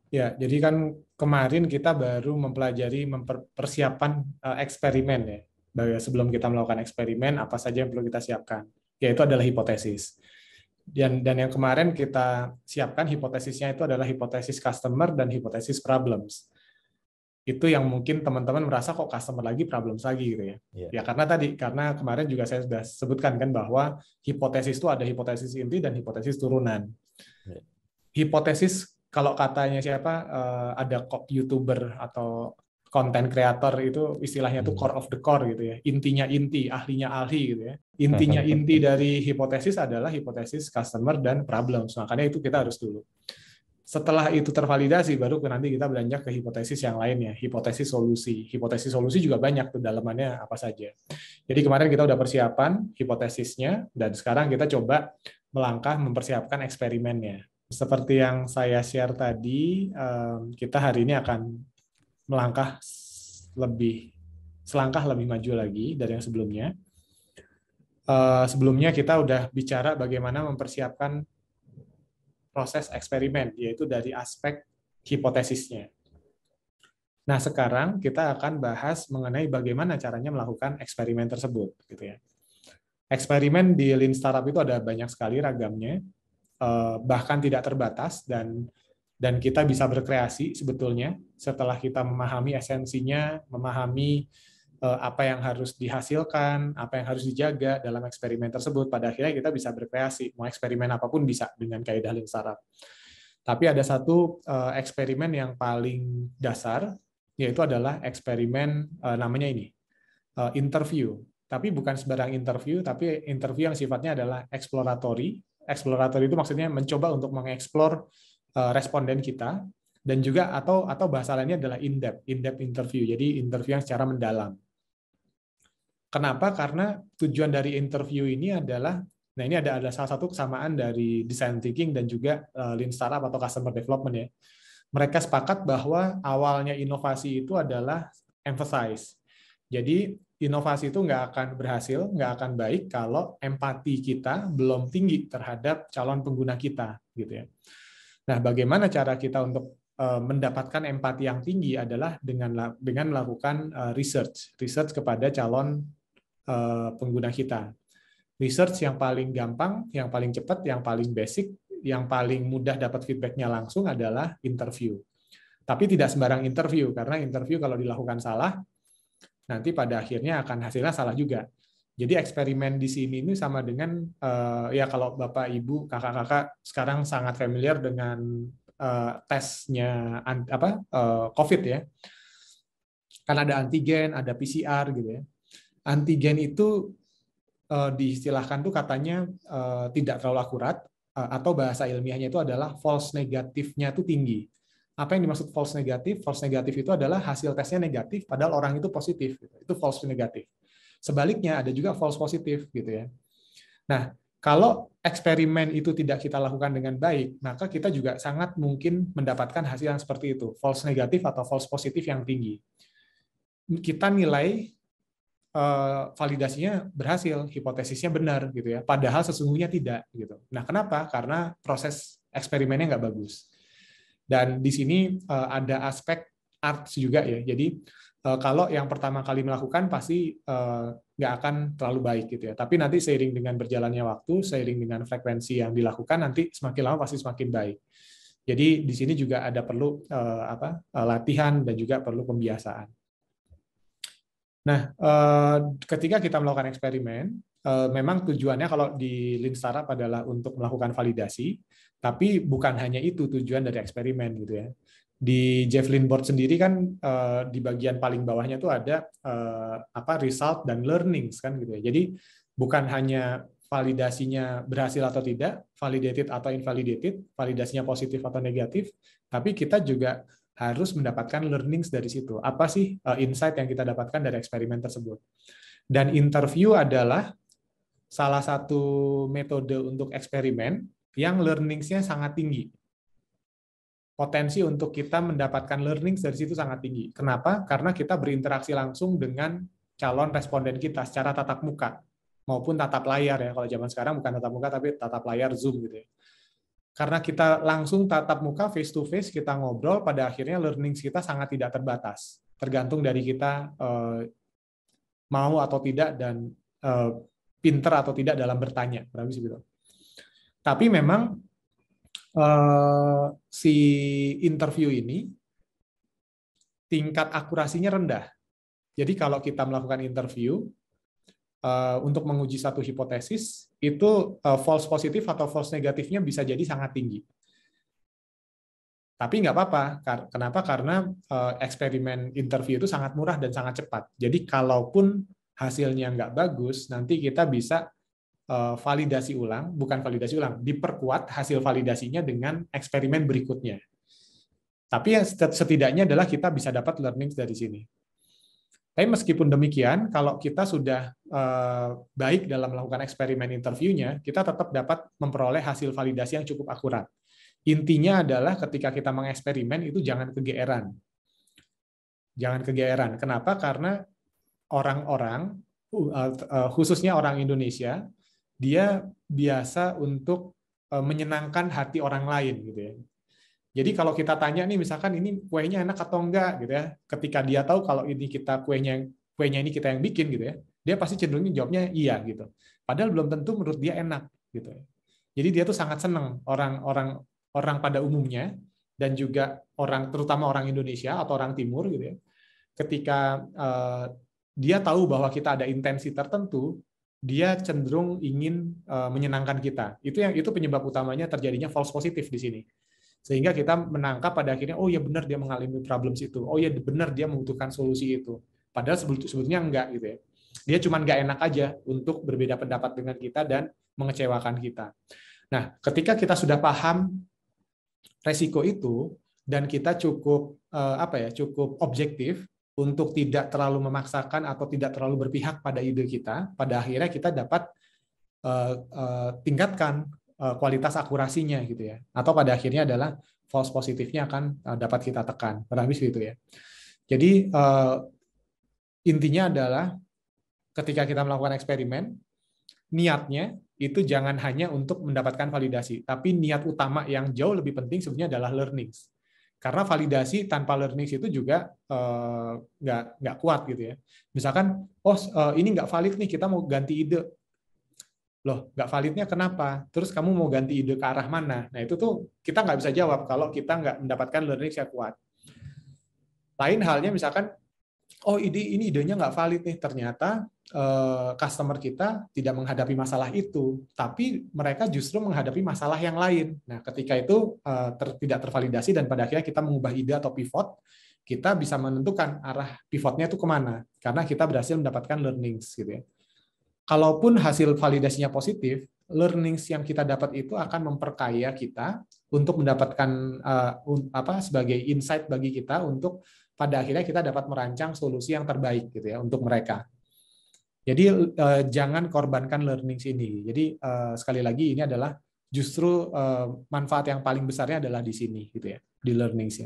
Ya, jadi kan kemarin kita baru mempelajari persiapan eksperimen ya. Sebelum kita melakukan eksperimen, apa saja yang perlu kita siapkan? Yaitu adalah hipotesis. Dan yang kemarin kita siapkan hipotesisnya itu adalah hipotesis customer dan hipotesis problems. Itu yang mungkin teman-teman merasa kok customer lagi, problems lagi gitu ya. Iya. Ya karena kemarin juga saya sudah sebutkan kan bahwa hipotesis itu ada hipotesis inti dan hipotesis turunan. Iya. Hipotesis kalau katanya siapa ada kok YouTuber atau konten kreator itu istilahnya tuh core of the core gitu ya. Intinya inti, ahlinya ahli gitu ya. Intinya inti dari hipotesis adalah hipotesis customer dan problems. Makanya itu kita harus dulu. Setelah itu tervalidasi, baru nanti kita beranjak ke hipotesis yang lainnya, hipotesis solusi. Hipotesis solusi juga banyak tuh dalamannya apa saja. Jadi kemarin kita udah persiapan hipotesisnya, dan sekarang kita coba melangkah mempersiapkan eksperimennya. Seperti yang saya share tadi, kita hari ini akan melangkah selangkah lebih maju lagi dari yang sebelumnya. Sebelumnya kita udah bicara bagaimana mempersiapkan proses eksperimen, yaitu dari aspek hipotesisnya. Nah, sekarang kita akan bahas mengenai bagaimana caranya melakukan eksperimen tersebut, gitu ya. Eksperimen di Lean Startup itu ada banyak sekali ragamnya, bahkan tidak terbatas, dan kita bisa berkreasi sebetulnya setelah kita memahami esensinya, memahami apa yang harus dihasilkan, apa yang harus dijaga dalam eksperimen tersebut. Pada akhirnya kita bisa berkreasi, mau eksperimen apapun bisa dengan kaidah Lean Startup. Tapi ada satu eksperimen yang paling dasar, yaitu adalah eksperimen namanya ini, interview. Tapi bukan sembarang interview, tapi interview yang sifatnya adalah exploratory. Exploratory itu maksudnya mencoba untuk mengeksplor responden kita, dan juga atau bahasa lainnya adalah in-depth interview. Jadi interview yang secara mendalam. Kenapa? Karena tujuan dari interview ini adalah, nah ini ada salah satu kesamaan dari design thinking dan juga Lean Startup atau customer development ya. Mereka sepakat bahwa awalnya inovasi itu adalah emphasize. Jadi inovasi itu nggak akan berhasil, nggak akan baik kalau empati kita belum tinggi terhadap calon pengguna kita, gitu ya. Nah, bagaimana cara kita untuk mendapatkan empati yang tinggi adalah dengan melakukan research kepada calon pengguna kita. Research yang paling gampang, yang paling cepat, yang paling basic, yang paling mudah dapat feedbacknya langsung adalah interview. Tapi tidak sembarang interview, karena interview kalau dilakukan salah, nanti pada akhirnya akan hasilnya salah juga. Jadi eksperimen di sini ini sama dengan, ya kalau Bapak, Ibu, Kakak-kakak sekarang sangat familiar dengan tesnya COVID ya. Kan ada antigen, ada PCR gitu ya. Antigen itu diistilahkan tuh katanya tidak terlalu akurat, atau bahasa ilmiahnya itu adalah false negatifnya tuh tinggi. Apa yang dimaksud false negatif? False negatif itu adalah hasil tesnya negatif, padahal orang itu positif. Itu false negatif. Sebaliknya ada juga false positif gitu ya. Nah, kalau eksperimen itu tidak kita lakukan dengan baik, maka kita juga sangat mungkin mendapatkan hasil yang seperti itu, false negatif atau false positif yang tinggi. Kita nilai validasinya berhasil, hipotesisnya benar gitu ya. Padahal sesungguhnya tidak gitu. Nah, kenapa? Karena proses eksperimennya nggak bagus. Dan di sini ada aspek arts juga ya. Jadi kalau yang pertama kali melakukan pasti nggak akan terlalu baik gitu ya. Tapi nanti seiring dengan berjalannya waktu, seiring dengan frekuensi yang dilakukan, nanti semakin lama pasti semakin baik. Jadi di sini juga ada perlu latihan dan juga perlu pembiasaan. Nah, ketika kita melakukan eksperimen, memang tujuannya kalau di Lean Startup adalah untuk melakukan validasi, tapi bukan hanya itu tujuan dari eksperimen gitu ya. Di Javelin Board sendiri kan di bagian paling bawahnya tuh ada result dan learnings kan gitu ya. Jadi bukan hanya validasinya berhasil atau tidak, validated atau invalidated, validasinya positif atau negatif, tapi kita juga harus mendapatkan learnings dari situ. Apa sih insight yang kita dapatkan dari eksperimen tersebut? Dan interview adalah salah satu metode untuk eksperimen yang learningsnya sangat tinggi. Potensi untuk kita mendapatkan learnings dari situ sangat tinggi. Kenapa? Karena kita berinteraksi langsung dengan calon responden kita secara tatap muka maupun tatap layar ya. Kalau zaman sekarang bukan tatap muka tapi tatap layar Zoom gitu ya. karena kita langsung tatap muka, face to face, kita ngobrol, pada akhirnya learning kita sangat tidak terbatas. Tergantung dari kita mau atau tidak dan pinter atau tidak dalam bertanya. Tapi memang si interview ini tingkat akurasinya rendah. Jadi kalau kita melakukan interview untuk menguji satu hipotesis, itu false positif atau false negatifnya bisa jadi sangat tinggi. Tapi nggak apa-apa. Kenapa? Karena eksperimen interview itu sangat murah dan sangat cepat. Jadi kalaupun hasilnya nggak bagus, nanti kita bisa validasi ulang, bukan validasi ulang, diperkuat hasil validasinya dengan eksperimen berikutnya. Tapi setidaknya adalah kita bisa dapat learning dari sini. Tapi meskipun demikian, kalau kita sudah baik dalam melakukan eksperimen interviewnya, kita tetap dapat memperoleh hasil validasi yang cukup akurat. Intinya adalah ketika kita mengeksperimen itu jangan kegeeran. Jangan kegeeran. Kenapa? Karena orang-orang, khususnya orang Indonesia, dia biasa untuk menyenangkan hati orang lain, gitu ya. Jadi kalau kita tanya nih, misalkan ini kuenya enak atau enggak, gitu ya. Ketika dia tahu kalau ini kita kuenya ini kita yang bikin, gitu ya, dia pasti cenderung jawabnya iya, gitu. Padahal belum tentu menurut dia enak, gitu. Jadi dia tuh sangat senang orang pada umumnya dan juga terutama orang Indonesia atau orang Timur, gitu ya. Ketika dia tahu bahwa kita ada intensi tertentu, dia cenderung ingin menyenangkan kita. Itu penyebab utamanya terjadinya false positif di sini. Sehingga kita menangkap pada akhirnya, oh ya benar dia mengalami problems itu, oh ya benar dia membutuhkan solusi itu. Padahal sebetulnya enggak, gitu ya. Dia cuma nggak enak aja untuk berbeda pendapat dengan kita dan mengecewakan kita. Nah, ketika kita sudah paham resiko itu dan kita cukup cukup objektif untuk tidak terlalu memaksakan atau tidak terlalu berpihak pada ide kita, pada akhirnya kita dapat tingkatkan kualitas akurasinya, gitu ya. Atau pada akhirnya adalah false positifnya akan dapat kita tekan. Kurang lebih gitu ya. Jadi intinya adalah ketika kita melakukan eksperimen, niatnya itu jangan hanya untuk mendapatkan validasi, tapi niat utama yang jauh lebih penting sebenarnya adalah learnings. Karena validasi tanpa learnings itu juga nggak kuat, gitu ya. Misalkan, ini nggak valid nih, kita mau ganti ide. Loh, nggak validnya kenapa? Terus kamu mau ganti ide ke arah mana? Nah, itu tuh kita nggak bisa jawab kalau kita nggak mendapatkan learning yang kuat. Lain halnya misalkan, ini idenya nggak valid nih. Ternyata customer kita tidak menghadapi masalah itu, tapi mereka justru menghadapi masalah yang lain. Nah, ketika itu tidak tervalidasi dan pada akhirnya kita mengubah ide atau pivot, kita bisa menentukan arah pivotnya itu kemana. Karena kita berhasil mendapatkan learnings, gitu ya. Kalaupun hasil validasinya positif, learnings yang kita dapat itu akan memperkaya kita untuk mendapatkan sebagai insight bagi kita untuk pada akhirnya kita dapat merancang solusi yang terbaik, gitu ya, untuk mereka. Jadi jangan korbankan learnings ini. Jadi sekali lagi ini adalah justru manfaat yang paling besarnya adalah di sini, gitu ya, di learnings.